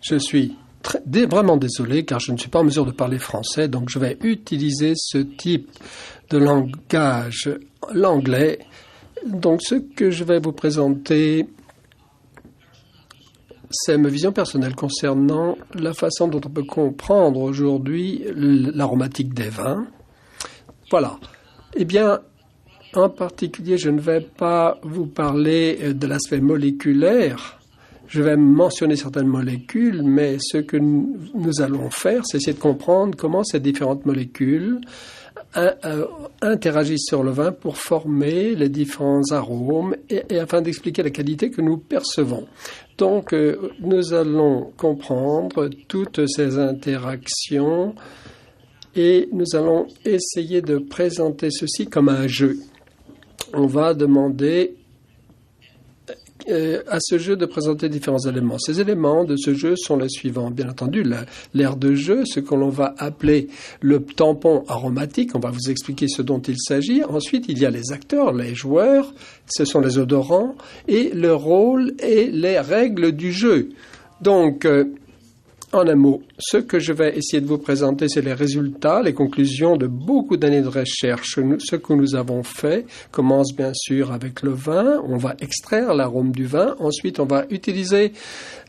Je suis vraiment désolé car je ne suis pas en mesure de parler français, donc je vais utiliser ce type de langage, l'anglais. Donc ce que je vais vous présenter, c'est ma vision personnelle concernant la façon dont on peut comprendre aujourd'hui l'aromatique des vins. Voilà. Eh bien, en particulier, je ne vais pas vous parler de l'aspect moléculaire. Je vais mentionner certaines molécules, mais ce que nous allons faire, c'est essayer de comprendre comment ces différentes molécules interagissent sur le vin pour former les différents arômes et afin d'expliquer la qualité que nous percevons. Donc, nous allons comprendre toutes ces interactions et nous allons essayer de présenter ceci comme un jeu. On va demander à ce jeu de présenter différents éléments. Ces éléments de ce jeu sont les suivants. Bien entendu, l'aire de jeu, ce que l'on va appeler le tampon aromatique. On va vous expliquer ce dont il s'agit. Ensuite, il y a les acteurs, les joueurs, ce sont les odorants, et le rôle et les règles du jeu. Donc, en un mot, ce que je vais essayer de vous présenter, c'est les résultats, les conclusions de beaucoup d'années de recherche. Ce que nous avons fait commence bien sûr avec le vin. On va extraire l'arôme du vin. Ensuite, on va utiliser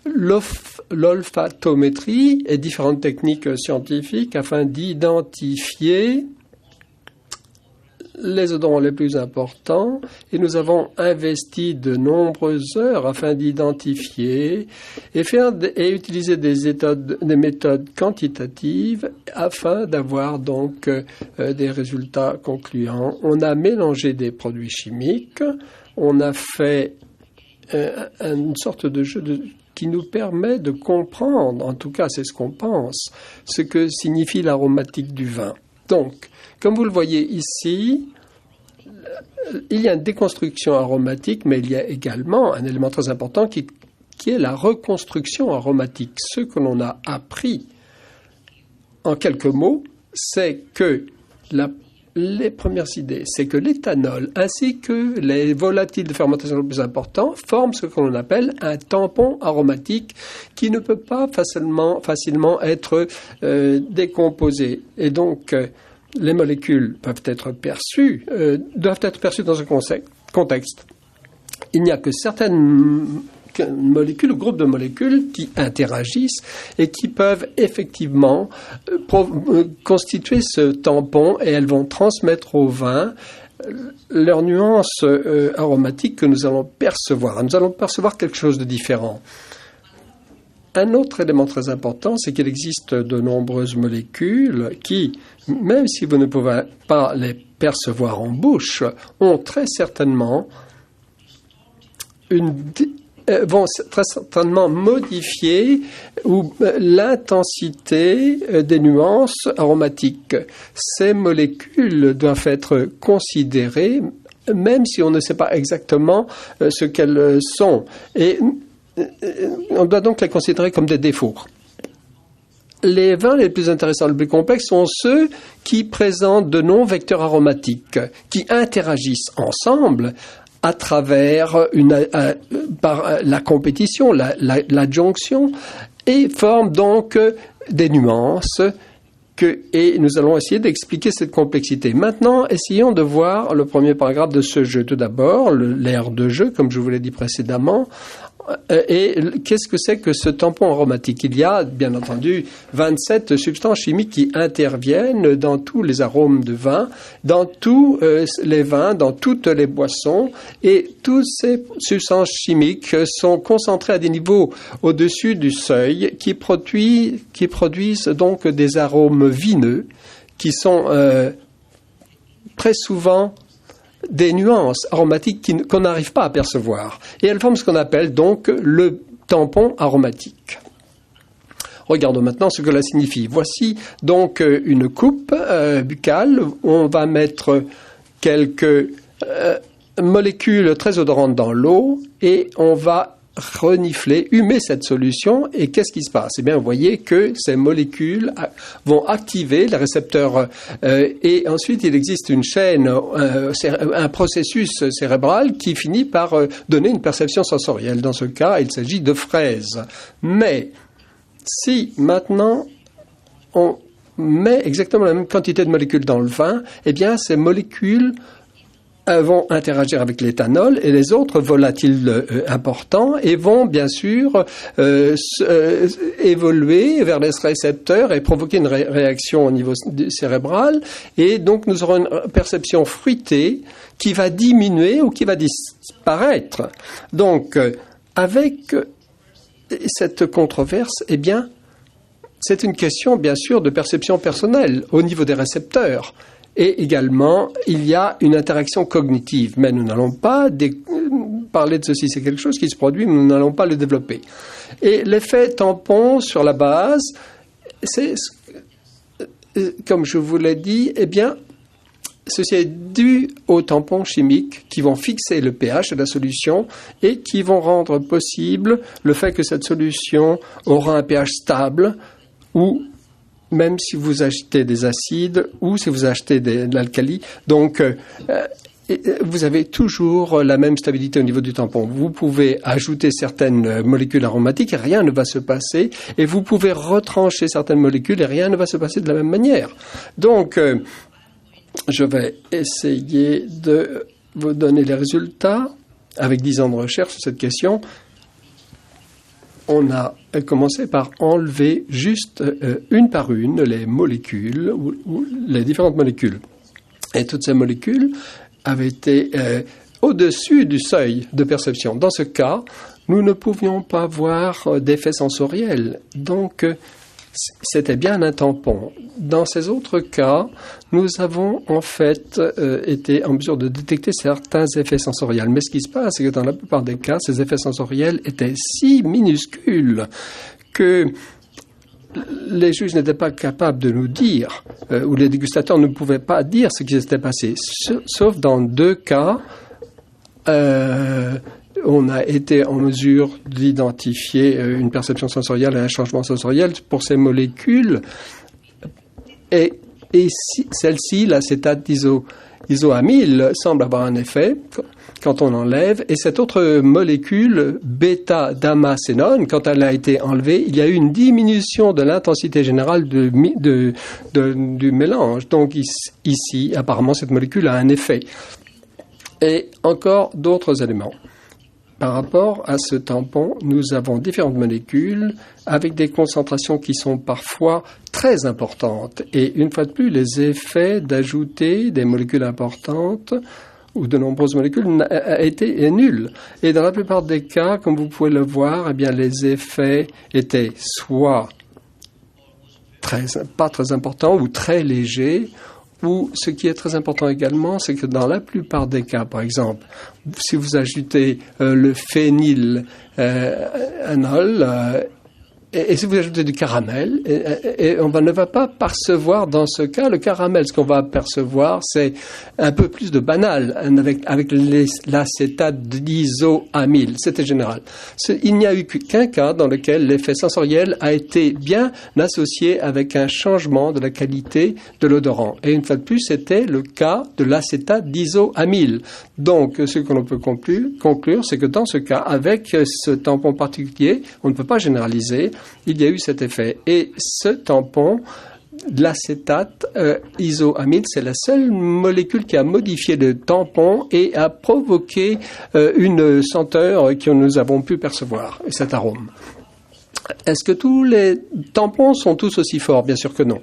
l'olfatométrie et différentes techniques scientifiques afin d'identifier les odorants les plus importants et nous avons investi de nombreuses heures afin d'identifier et utiliser des méthodes quantitatives afin d'avoir donc des résultats concluants. On a mélangé des produits chimiques, on a fait une sorte de jeu qui nous permet de comprendre, en tout cas c'est ce qu'on pense, ce que signifie l'aromatique du vin. Donc, comme vous le voyez ici, il y a une déconstruction aromatique, mais il y a également un élément très important qui est la reconstruction aromatique. Ce que l'on a appris en quelques mots, c'est que les premières idées, c'est que l'éthanol ainsi que les volatiles de fermentation les plus importants forment ce que l'on appelle un tampon aromatique qui ne peut pas facilement être décomposé. Et donc, les molécules doivent être perçues dans un contexte. Il n'y a que certaines molécules ou groupes de molécules qui interagissent et qui peuvent effectivement constituer ce tampon et elles vont transmettre au vin leurs nuances aromatiques que nous allons percevoir. Nous allons percevoir quelque chose de différent. Un autre élément très important, c'est qu'il existe de nombreuses molécules qui, même si vous ne pouvez pas les percevoir en bouche, ont très certainement vont très certainement modifier l'intensité des nuances aromatiques. Ces molécules doivent être considérées, même si on ne sait pas exactement ce qu'elles sont. Et on doit donc les considérer comme des défauts. Les vins les plus intéressants, les plus complexes, sont ceux qui présentent de non-vecteurs aromatiques, qui interagissent ensemble à travers par la compétition, l'adjonction, et forment donc des nuances. Et nous allons essayer d'expliquer cette complexité. Maintenant, essayons de voir le premier paragraphe de ce jeu. Tout d'abord, l'aire de jeu, comme je vous l'ai dit précédemment. Et qu'est-ce que c'est que ce tampon aromatique? Il y a, bien entendu, 27 substances chimiques qui interviennent dans tous les arômes de vin, dans tous les vins, dans toutes les boissons. Et toutes ces substances chimiques sont concentrées à des niveaux au-dessus du seuil qui produisent donc des arômes vineux qui sont très souvent des nuances aromatiques qu'on n'arrive pas à percevoir. Et elles forment ce qu'on appelle donc le tampon aromatique. Regardons maintenant ce que cela signifie. Voici donc une coupe buccale où on va mettre quelques molécules très odorantes dans l'eau et on va renifler, humer cette solution et qu'est-ce qui se passe? Eh bien, vous voyez que ces molécules vont activer les récepteurs et ensuite il existe une chaîne, un processus cérébral qui finit par donner une perception sensorielle. Dans ce cas, il s'agit de fraises. Mais Si maintenant on met exactement la même quantité de molécules dans le vin, eh bien ces molécules vont interagir avec l'éthanol et les autres volatiles importants et vont bien sûr évoluer vers les récepteurs et provoquer une réaction au niveau cérébral, et donc nous aurons une perception fruitée qui va diminuer ou qui va disparaître. Donc avec cette controverse, eh bien c'est une question bien sûr de perception personnelle au niveau des récepteurs. Et également, il y a une interaction cognitive. Mais nous n'allons pas parler de ceci. C'est quelque chose qui se produit, mais nous n'allons pas le développer. Et l'effet tampon sur la base, c'est, comme je vous l'ai dit, eh bien, ceci est dû aux tampons chimiques qui vont fixer le pH de la solution et qui vont rendre possible le fait que cette solution aura un pH stable ou même si vous achetez des acides ou si vous achetez de l'alcali. Donc, vous avez toujours la même stabilité au niveau du tampon. Vous pouvez ajouter certaines molécules aromatiques et rien ne va se passer. Et vous pouvez retrancher certaines molécules et rien ne va se passer de la même manière. Donc, je vais essayer de vous donner les résultats avec 10 ans de recherche sur cette question. On a commencé par enlever juste une par une les molécules, ou les différentes molécules. Et toutes ces molécules avaient été au-dessus du seuil de perception. Dans ce cas, nous ne pouvions pas voir d'effet sensoriel. Donc, c'était bien un tampon. Dans ces autres cas, nous avons en fait été en mesure de détecter certains effets sensoriels. Mais ce qui se passe, c'est que dans la plupart des cas, ces effets sensoriels étaient si minuscules que les juges n'étaient pas capables de nous dire, ou les dégustateurs ne pouvaient pas dire ce qui s'était passé. Sauf dans 2 cas, on a été en mesure d'identifier une perception sensorielle et un changement sensoriel pour ces molécules. Et celle-ci, l'acétate d'isoamyle, semble avoir un effet quand on enlève. Et cette autre molécule, bêta-damascénone, quand elle a été enlevée, il y a eu une diminution de l'intensité générale du mélange. Donc ici, apparemment, cette molécule a un effet. Et encore d'autres éléments. Par rapport à ce tampon, nous avons différentes molécules avec des concentrations qui sont parfois très importantes. Et une fois de plus, les effets d'ajouter des molécules importantes ou de nombreuses molécules a été nul. Et dans la plupart des cas, comme vous pouvez le voir, eh bien, les effets étaient soit pas très importants ou très légers, ou ce qui est très important également, c'est que dans la plupart des cas, par exemple, si vous ajoutez le phénylanol, et si vous ajoutez du caramel, et on ne va pas percevoir dans ce cas le caramel. Ce qu'on va percevoir, c'est un peu plus de banal avec l'acétate d'isoamyle. C'était général. Il n'y a eu qu'un cas dans lequel l'effet sensoriel a été bien associé avec un changement de la qualité de l'odorant. Et une fois de plus, c'était le cas de l'acétate d'isoamyle. Donc, ce que l'on peut conclure, c'est que dans ce cas, avec ce tampon particulier, on ne peut pas généraliser. Il y a eu cet effet. Et ce tampon, l'acétate isoamyle, c'est la seule molécule qui a modifié le tampon et a provoqué une senteur que nous avons pu percevoir, et cet arôme. Est-ce que tous les tampons sont tous aussi forts? Bien sûr que non.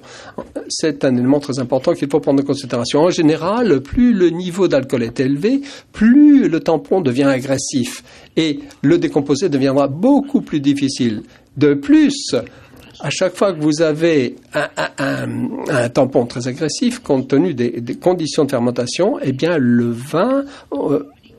C'est un élément très important qu'il faut prendre en considération. En général, plus le niveau d'alcool est élevé, plus le tampon devient agressif et le décomposer deviendra beaucoup plus difficile. De plus, à chaque fois que vous avez un tampon très agressif, compte tenu des conditions de fermentation, eh bien le vin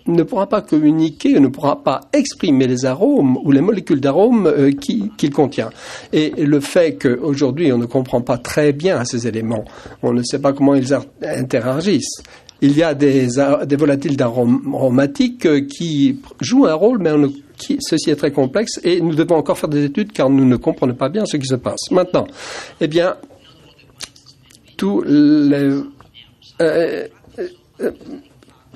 ne pourra pas communiquer, ne pourra pas exprimer les arômes ou les molécules d'arômes qu'il contient. Et le fait qu'aujourd'hui on ne comprend pas très bien ces éléments, on ne sait pas comment ils interagissent. Il y a des volatiles aromatiques qui jouent un rôle, mais ceci est très complexe et nous devons encore faire des études car nous ne comprenons pas bien ce qui se passe. Maintenant, eh bien,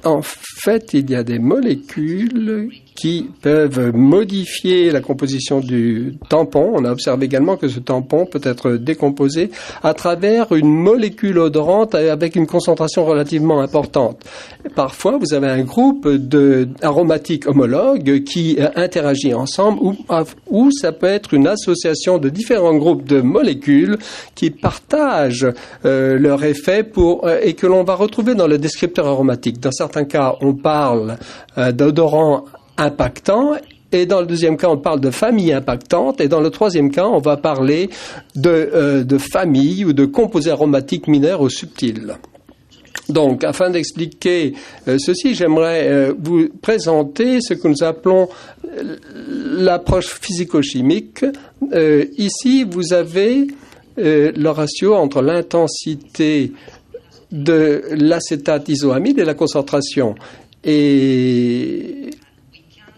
en fait, il y a des molécules qui peuvent modifier la composition du tampon. On a observé également que ce tampon peut être décomposé à travers une molécule odorante avec une concentration relativement importante. Parfois, vous avez un groupe aromatiques homologues qui interagit ensemble ou ça peut être une association de différents groupes de molécules qui partagent leur effet et que l'on va retrouver dans le descripteur aromatique. Dans certains cas, on parle d'odorants impactants, et dans le deuxième cas, on parle de famille impactante, et dans le troisième cas, on va parler de famille ou de composés aromatiques mineurs ou subtils. Donc, afin d'expliquer ceci, j'aimerais vous présenter ce que nous appelons l'approche physico-chimique. Ici, vous avez le ratio entre l'intensité de l'acétate isoamide et la concentration. Et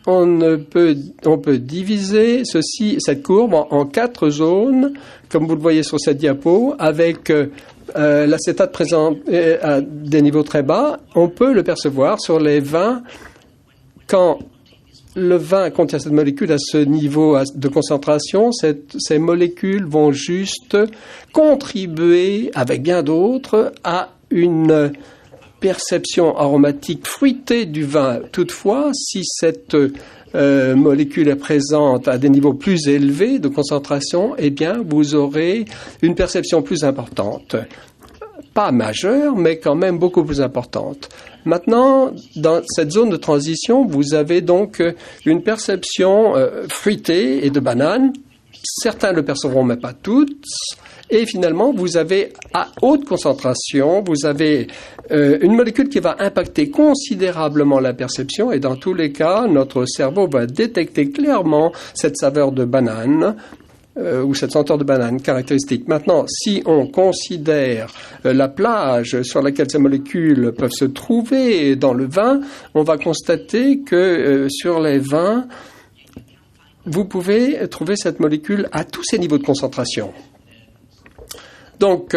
on peut diviser cette courbe en 4 zones, comme vous le voyez sur cette diapo, avec l'acétate présent à des niveaux très bas. On peut le percevoir sur les vins quand le vin contient cette molécule à ce niveau de concentration. Ces molécules vont juste contribuer, avec bien d'autres, à une perception aromatique fruitée du vin. Toutefois, si cette molécule est présente à des niveaux plus élevés de concentration, eh bien, vous aurez une perception plus importante. Pas majeure, mais quand même beaucoup plus importante. Maintenant, dans cette zone de transition, vous avez donc une perception fruitée et de banane. Certains le percevront, mais pas tous. Et finalement, vous avez à haute concentration, vous avez une molécule qui va impacter considérablement la perception. Et dans tous les cas, notre cerveau va détecter clairement cette saveur de banane ou cette senteur de banane caractéristique. Maintenant, si on considère la plage sur laquelle ces molécules peuvent se trouver dans le vin, on va constater que sur les vins, vous pouvez trouver cette molécule à tous ces niveaux de concentration. Donc,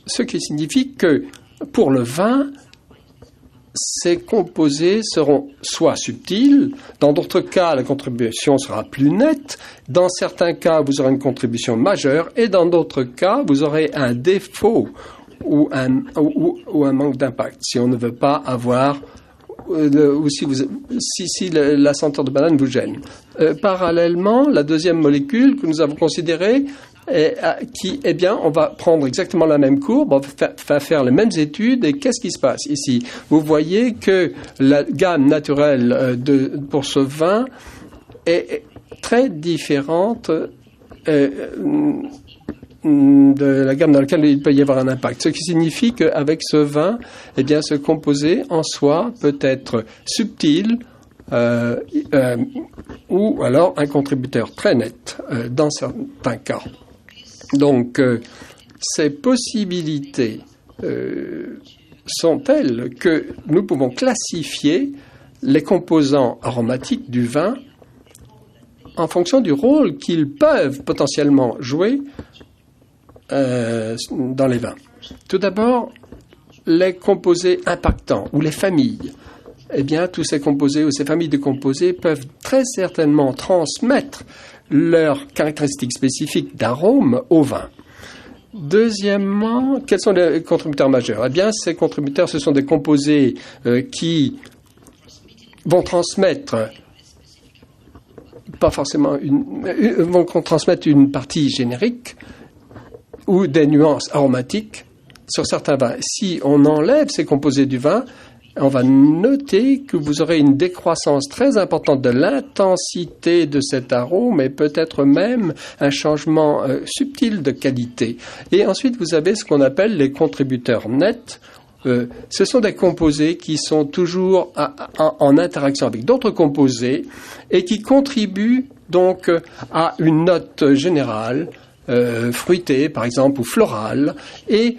ce qui signifie que pour le vin, ces composés seront soit subtils, dans d'autres cas, la contribution sera plus nette, dans certains cas, vous aurez une contribution majeure, et dans d'autres cas, vous aurez un défaut ou un manque d'impact, si on ne veut pas avoir, ou si la senteur de banane vous gêne. Parallèlement, la deuxième molécule que nous avons considérée, on va prendre exactement la même courbe, on va faire les mêmes études, et qu'est-ce qui se passe ici? Vous voyez que la gamme naturelle pour ce vin est très différente de la gamme dans laquelle il peut y avoir un impact. Ce qui signifie qu'avec ce vin, eh bien, ce composé en soi peut être subtil, ou alors un contributeur très net dans certains cas. Donc, ces possibilités sont telles que nous pouvons classifier les composants aromatiques du vin en fonction du rôle qu'ils peuvent potentiellement jouer dans les vins. Tout d'abord, les composés impactants ou les familles. Eh bien, tous ces composés ou ces familles de composés peuvent très certainement transmettre leurs caractéristiques spécifiques d'arôme au vin. Deuxièmement, quels sont les contributeurs majeurs? Eh bien, ces contributeurs, ce sont des composés qui vont transmettre pas forcément vont transmettre une partie générique ou des nuances aromatiques sur certains vins. Si on enlève ces composés du vin, on va noter que vous aurez une décroissance très importante de l'intensité de cet arôme et peut-être même un changement subtil de qualité. Et ensuite, vous avez ce qu'on appelle les contributeurs nets. Ce sont des composés qui sont toujours en interaction avec d'autres composés et qui contribuent donc à une note générale, fruitée par exemple, ou florale, et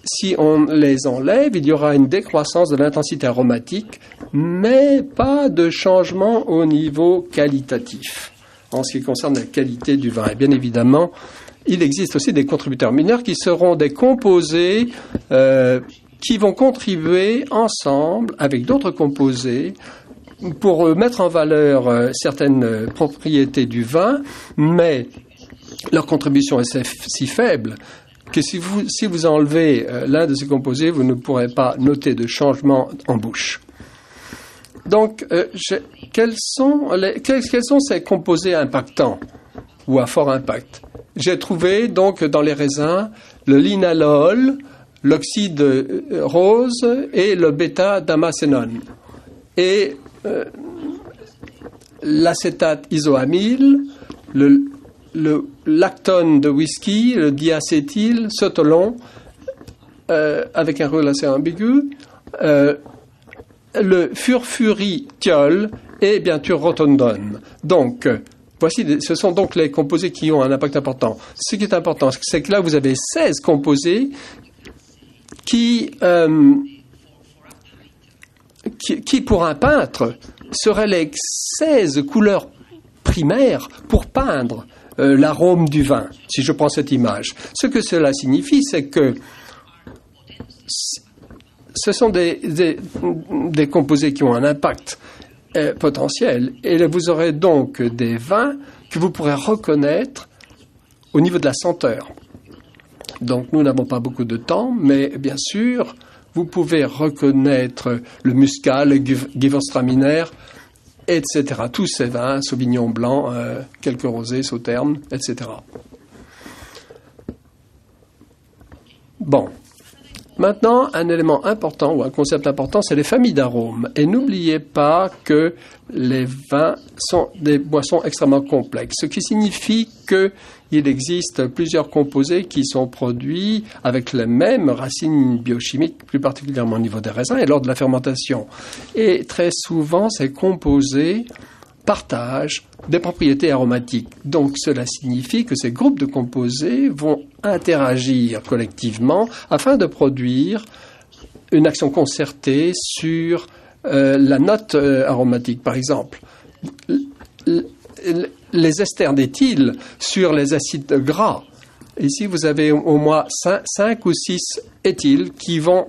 si on les enlève, il y aura une décroissance de l'intensité aromatique, mais pas de changement au niveau qualitatif en ce qui concerne la qualité du vin. Et bien évidemment, il existe aussi des contributeurs mineurs qui seront des composés qui vont contribuer ensemble avec d'autres composés pour mettre en valeur certaines propriétés du vin, mais leur contribution est si faible que si vous enlevez l'un de ces composés, vous ne pourrez pas noter de changement en bouche. Donc, quels sont ces composés impactants ou à fort impact? J'ai trouvé donc dans les raisins le linalol, l'oxyde rose et le bêta-damascénone. Et l'acétate isoamyle, le lactone de whisky, le diacétyl, sotolon, avec un rôle assez ambigu, le furfurithiol et bien sûr rotondone. Donc, ce sont donc les composés qui ont un impact important. Ce qui est important, c'est que là, vous avez 16 composés qui pour un peintre, seraient les 16 couleurs primaires pour peindre l'arôme du vin, si je prends cette image. Ce que cela signifie, c'est que ce sont des composés qui ont un impact potentiel, et vous aurez donc des vins que vous pourrez reconnaître au niveau de la senteur. Donc nous n'avons pas beaucoup de temps, mais bien sûr, vous pouvez reconnaître le muscat, le gewürztraminer, etc. Tous ces vins, Sauvignon blanc, quelques rosés, Sauternes, etc. Bon. Maintenant, un élément important ou un concept important, c'est les familles d'arômes. Et n'oubliez pas que les vins sont des boissons extrêmement complexes, ce qui signifie qu'il existe plusieurs composés qui sont produits avec les mêmes racines biochimiques, plus particulièrement au niveau des raisins et lors de la fermentation. Et très souvent, ces composés partagent des propriétés aromatiques. Donc cela signifie que ces groupes de composés vont interagir collectivement afin de produire une action concertée sur la note aromatique. Par exemple, les esters d'éthyle sur les acides gras. Ici, vous avez au moins 5 ou 6 éthyles qui vont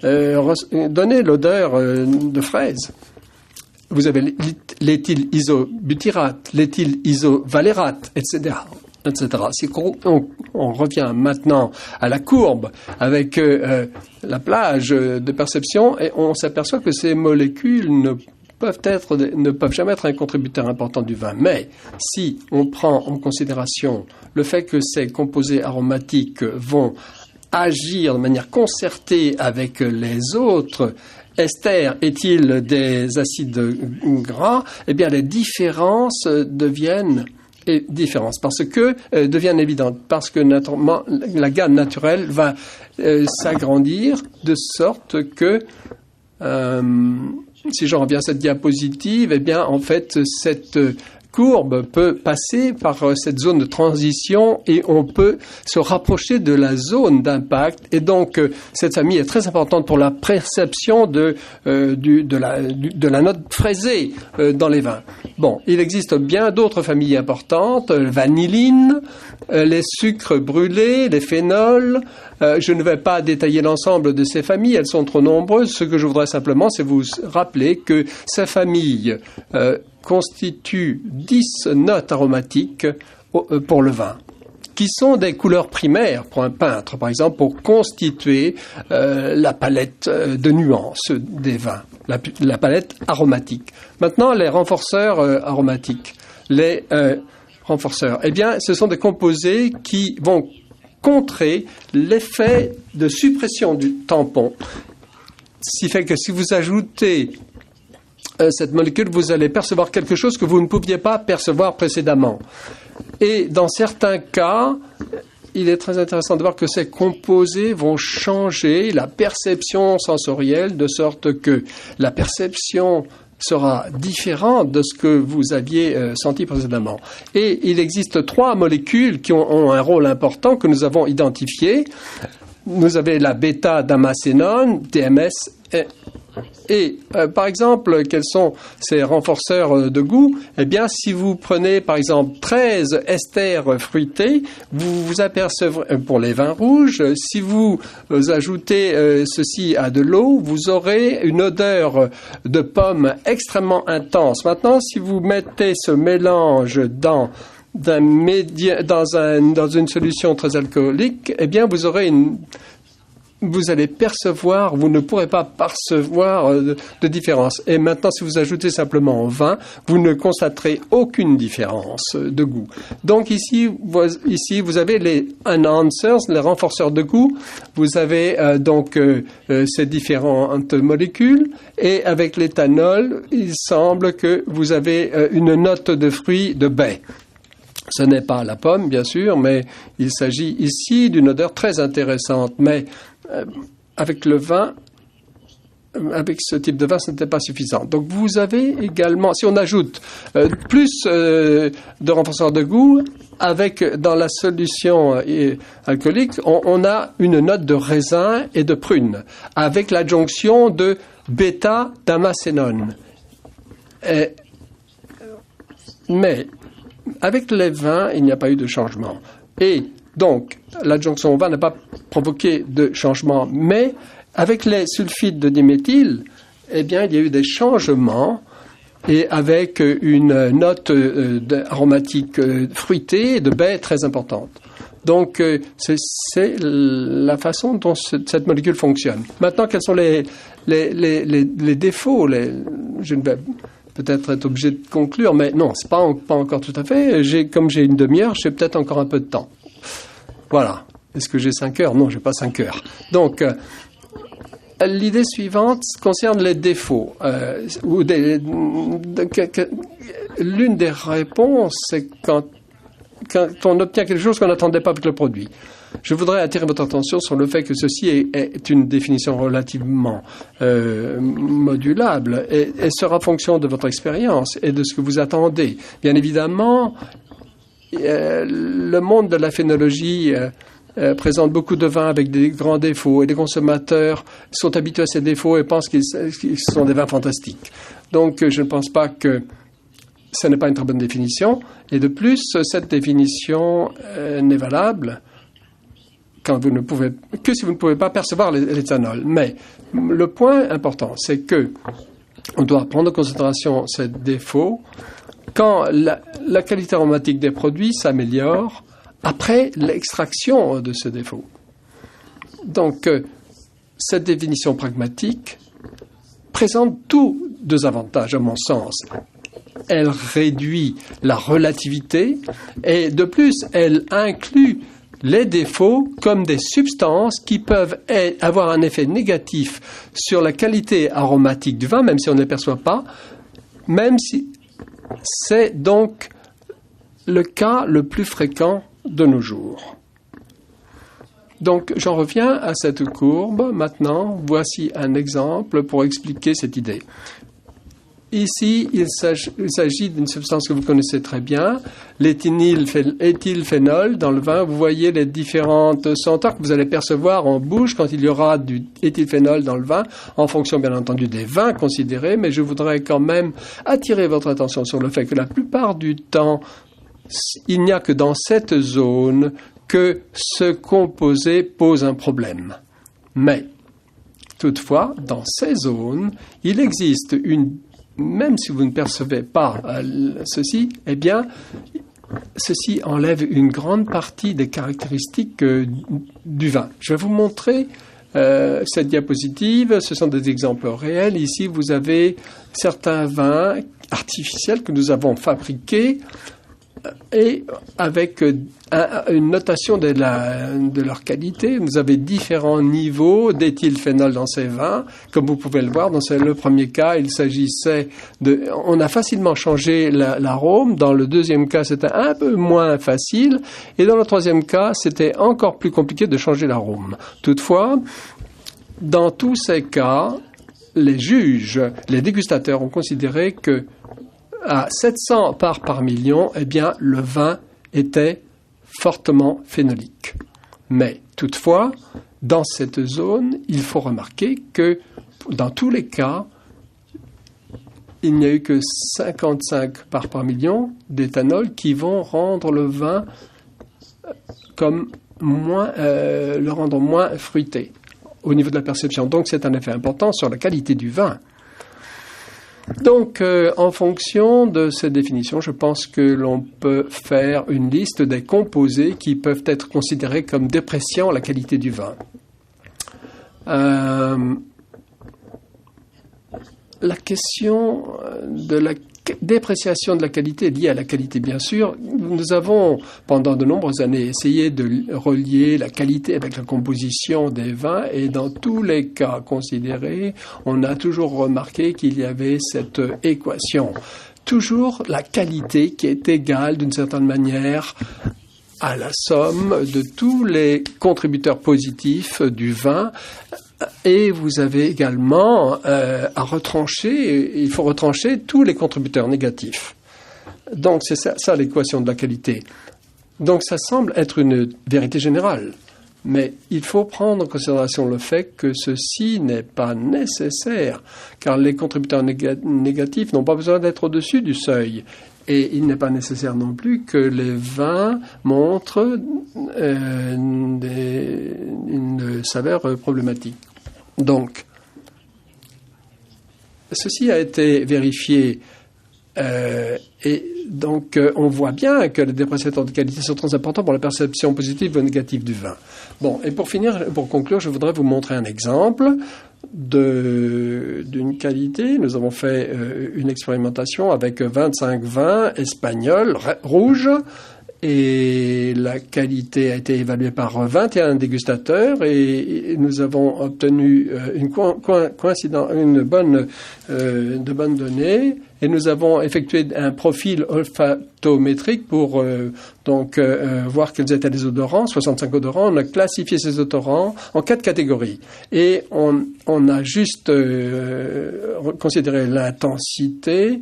donner l'odeur de fraise. Vous avez l'éthyl isobutyrate, l'éthyl isovalérate, etc. Si on revient maintenant à la courbe avec la plage de perception, et on s'aperçoit que ces molécules ne peuvent jamais être un contributeur important du vin. Mais si on prend en considération le fait que ces composés aromatiques vont agir de manière concertée avec les autres ester éthyle des acides gras, eh bien les différences deviennent évidentes parce que naturellement la gamme naturelle va s'agrandir de sorte que si j'en reviens à cette diapositive, eh bien en fait cette courbe peut passer par cette zone de transition et on peut se rapprocher de la zone d'impact. Et donc, cette famille est très importante pour la perception de la note fraisée dans les vins. Bon, il existe bien d'autres familles importantes, vanilline, les sucres brûlés, les phénols. Je ne vais pas détailler l'ensemble de ces familles, elles sont trop nombreuses. Ce que je voudrais simplement, c'est vous rappeler que ces familles constituent 10 notes aromatiques pour le vin, qui sont des couleurs primaires pour un peintre, par exemple, pour constituer la palette de nuances des vins, la palette aromatique. Maintenant, les renforceurs aromatiques. Les renforceurs, eh bien, ce sont des composés qui vont contrer l'effet de suppression du tampon. Ce qui fait que si vous ajoutez cette molécule, vous allez percevoir quelque chose que vous ne pouviez pas percevoir précédemment. Et dans certains cas, il est très intéressant de voir que ces composés vont changer la perception sensorielle, de sorte que la perception sera différente de ce que vous aviez senti précédemment. Et il existe 3 molécules qui ont un rôle important que nous avons identifié. Vous avez la bêta-damascénone, DMS, Et par exemple, quels sont ces renforceurs de goût? Eh bien, si vous prenez par exemple 13 esters fruités, vous vous apercevrez, pour les vins rouges, si vous ajoutez ceci à de l'eau, vous aurez une odeur de pomme extrêmement intense. Maintenant, si vous mettez ce mélange dans une solution très alcoolique, eh bien, vous allez percevoir, vous ne pourrez pas percevoir de différence. Et maintenant, si vous ajoutez simplement au vin, vous ne constaterez aucune différence de goût. Donc ici, vous avez les enhancers, les renforceurs de goût. Vous avez ces différentes molécules. Et avec l'éthanol, il semble que vous avez une note de fruits de baie. Ce n'est pas la pomme, bien sûr, mais il s'agit ici d'une odeur très intéressante. Mais avec le vin, avec ce type de vin, ce n'était pas suffisant. Donc vous avez également, si on ajoute plus de renforceurs de goût, dans la solution alcoolique, on a une note de raisin et de prune, avec l'adjonction de bêta-damascénone. Mais avec les vins, il n'y a pas eu de changement. Et donc, l'adjonction au vin n'a pas provoqué de changement. Mais avec les sulfides de diméthyle, eh bien, il y a eu des changements et avec une note aromatique fruitée et de baie très importante. Donc, c'est la façon dont cette molécule fonctionne. Maintenant, quels sont les défauts? Je ne vais peut-être être obligé de conclure, mais non, c'est pas encore tout à fait. Comme j'ai une demi-heure, j'ai peut-être encore un peu de temps. Voilà. Est-ce que j'ai 5 heures? Non, j'ai pas 5 heures. Donc, l'idée suivante concerne les défauts. L'une des réponses, c'est quand on obtient quelque chose qu'on n'attendait pas avec le produit. Je voudrais attirer votre attention sur le fait que ceci est une définition relativement modulable et sera en fonction de votre expérience et de ce que vous attendez. Bien évidemment, le monde de la phénologie présente beaucoup de vins avec des grands défauts et les consommateurs sont habitués à ces défauts et pensent qu'ils sont des vins fantastiques. Donc, je ne pense pas que ce n'est pas une très bonne définition. Et de plus, cette définition n'est valable que si vous ne pouvez pas percevoir l'éthanol. Mais le point important, c'est que on doit prendre en considération ces défauts quand la qualité aromatique des produits s'améliore après l'extraction de ce défaut. Donc, cette définition pragmatique présente tous deux avantages, à mon sens. Elle réduit la relativité et, de plus, elle inclut les défauts comme des substances qui peuvent avoir un effet négatif sur la qualité aromatique du vin, même si on ne les perçoit pas, même si c'est donc le cas le plus fréquent de nos jours. Donc, j'en reviens à cette courbe. Maintenant, voici un exemple pour expliquer cette idée. Ici, il s'agit d'une substance que vous connaissez très bien, l'éthylphénol dans le vin. Vous voyez les différentes senteurs que vous allez percevoir en bouche quand il y aura du éthylphénol dans le vin, en fonction bien entendu des vins considérés, mais je voudrais quand même attirer votre attention sur le fait que la plupart du temps, il n'y a que dans cette zone que ce composé pose un problème. Mais, toutefois, dans ces zones, il existe même si vous ne percevez pas ceci, eh bien, ceci enlève une grande partie des caractéristiques du vin. Je vais vous montrer cette diapositive. Ce sont des exemples réels. Ici, vous avez certains vins artificiels que nous avons fabriqués et avec une notation de leur qualité. Vous avez différents niveaux d'éthylphénol dans ces vins. Comme vous pouvez le voir, dans le premier cas, il s'agissait on a facilement changé l'arôme. Dans le deuxième cas, c'était un peu moins facile. Et dans le troisième cas, c'était encore plus compliqué de changer l'arôme. Toutefois, dans tous ces cas, les juges, les dégustateurs ont considéré que à 700 parts par million, eh bien, le vin était fortement phénolique. Mais toutefois, dans cette zone, il faut remarquer que dans tous les cas, il n'y a eu que 55 parts par million d'éthanol qui vont rendre le vin le rendre moins fruité au niveau de la perception. Donc c'est un effet important sur la qualité du vin. Donc, en fonction de cette définition, je pense que l'on peut faire une liste des composés qui peuvent être considérés comme dépréciant la qualité du vin. La question de la dépréciation de la qualité est liée à la qualité, bien sûr. Nous avons, pendant de nombreuses années, essayé de relier la qualité avec la composition des vins et dans tous les cas considérés, on a toujours remarqué qu'il y avait cette équation. Toujours la qualité qui est égale, d'une certaine manière, à la somme de tous les contributeurs positifs du vin. Et vous avez également à retrancher, il faut retrancher tous les contributeurs négatifs. Donc c'est ça l'équation de la qualité. Donc ça semble être une vérité générale, mais il faut prendre en considération le fait que ceci n'est pas nécessaire, car les contributeurs négatifs n'ont pas besoin d'être au-dessus du seuil. Et il n'est pas nécessaire non plus que les vins montrent une saveur problématique. Donc, ceci a été vérifié et donc on voit bien que les dépréciateurs de qualité sont très importants pour la perception positive ou négative du vin. Bon, et pour conclure, je voudrais vous montrer un exemple d'une qualité. Nous avons fait une expérimentation avec 25 vins espagnols rouges. Et la qualité a été évaluée par 21 dégustateurs et nous avons obtenu de bonnes données et nous avons effectué un profil olfactométrique pour voir quels étaient les odorants, 65 odorants. On a classifié ces odorants en 4 catégories et on a juste considéré l'intensité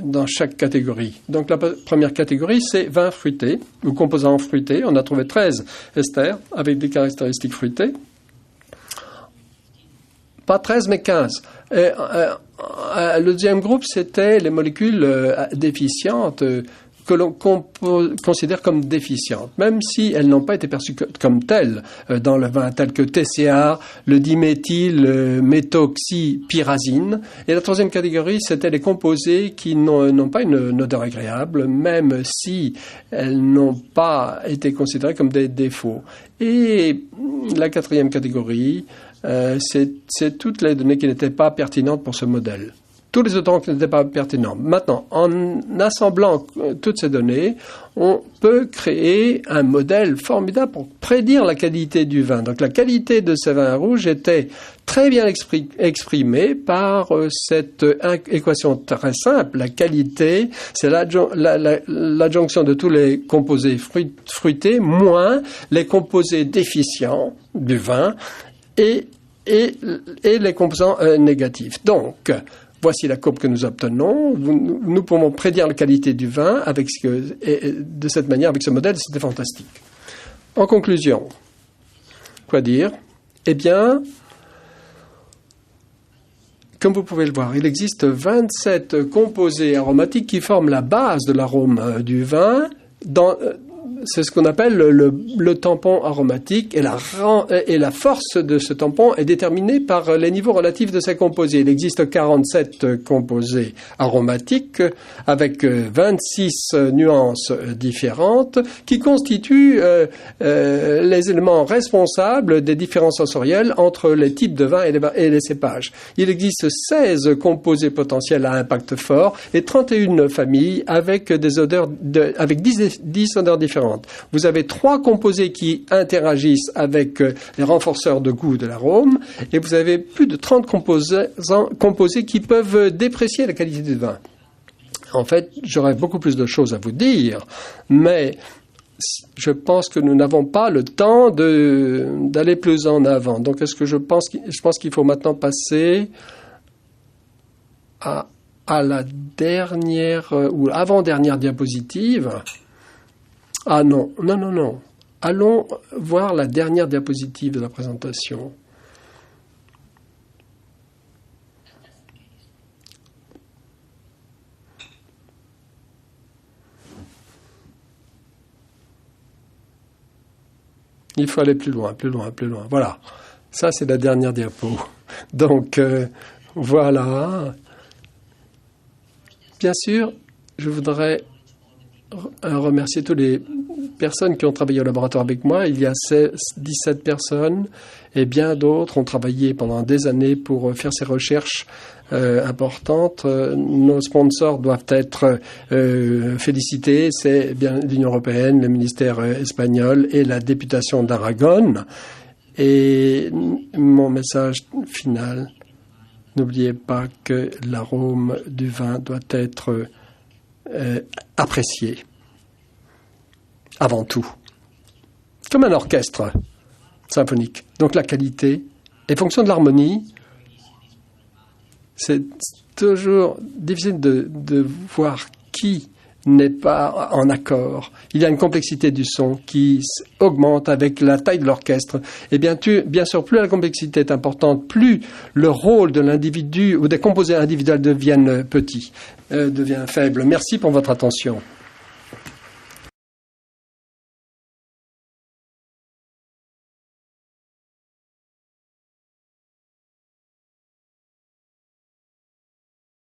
dans chaque catégorie. Donc la première catégorie, c'est vin fruité ou composants fruités. On a trouvé 13 esters avec des caractéristiques fruitées. Pas 13, mais 15. Le deuxième groupe, c'était les molécules déficientes que l'on considère comme déficientes, même si elles n'ont pas été perçues comme telles dans le vin, telles que TCA, le diméthylméthoxypyrazine. Et la troisième catégorie, c'était les composés qui n'ont pas une odeur agréable, même si elles n'ont pas été considérées comme des défauts. Et la quatrième catégorie, c'est toutes les données qui n'étaient pas pertinentes pour ce modèle. Tous les odorants qui n'étaient pas pertinents. Maintenant, en assemblant toutes ces données, on peut créer un modèle formidable pour prédire la qualité du vin. Donc la qualité de ces vins rouges était très bien exprimée par cette équation très simple. La qualité, c'est l'adjonction de tous les composés fruités moins les composés déficients du vin et les composants négatifs. Donc, voici la courbe que nous obtenons. Nous pouvons prédire la qualité du vin de cette manière, avec ce modèle. C'était fantastique. En conclusion, quoi dire ? Eh bien, comme vous pouvez le voir, il existe 27 composés aromatiques qui forment la base de l'arôme du vin. C'est ce qu'on appelle le tampon aromatique et la force de ce tampon est déterminée par les niveaux relatifs de ces composés. Il existe 47 composés aromatiques avec 26 nuances différentes qui constituent les éléments responsables des différences sensorielles entre les types de vins et les cépages. Il existe 16 composés potentiels à impact fort et 31 familles avec des odeurs avec 10 odeurs différentes. Vous avez 3 composés qui interagissent avec les renforceurs de goût de l'arôme et vous avez plus de 30 composés qui peuvent déprécier la qualité du vin. En fait, j'aurais beaucoup plus de choses à vous dire, mais je pense que nous n'avons pas le temps d'aller plus en avant. Donc, je pense qu'il faut maintenant passer à la dernière ou avant-dernière diapositive. Ah non. Allons voir la dernière diapositive de la présentation. Il faut aller plus loin, plus loin, plus loin. Voilà. Ça, c'est la dernière diapo. Donc, voilà. Bien sûr, je voudrais remercier toutes les personnes qui ont travaillé au laboratoire avec moi. Il y a 17 personnes et bien d'autres ont travaillé pendant des années pour faire ces recherches importantes. Nos sponsors doivent être félicités. C'est bien l'Union européenne, le ministère espagnol et la députation d'Aragon. Et mon message final, n'oubliez pas que l'arôme du vin doit être apprécié avant tout, comme un orchestre symphonique. Donc la qualité est fonction de l'harmonie. C'est toujours difficile de voir qui n'est pas en accord. Il y a une complexité du son qui augmente avec la taille de l'orchestre. Et bien sûr, plus la complexité est importante, plus le rôle de l'individu ou des composés individuels devient petit, devient faible. Merci pour votre attention.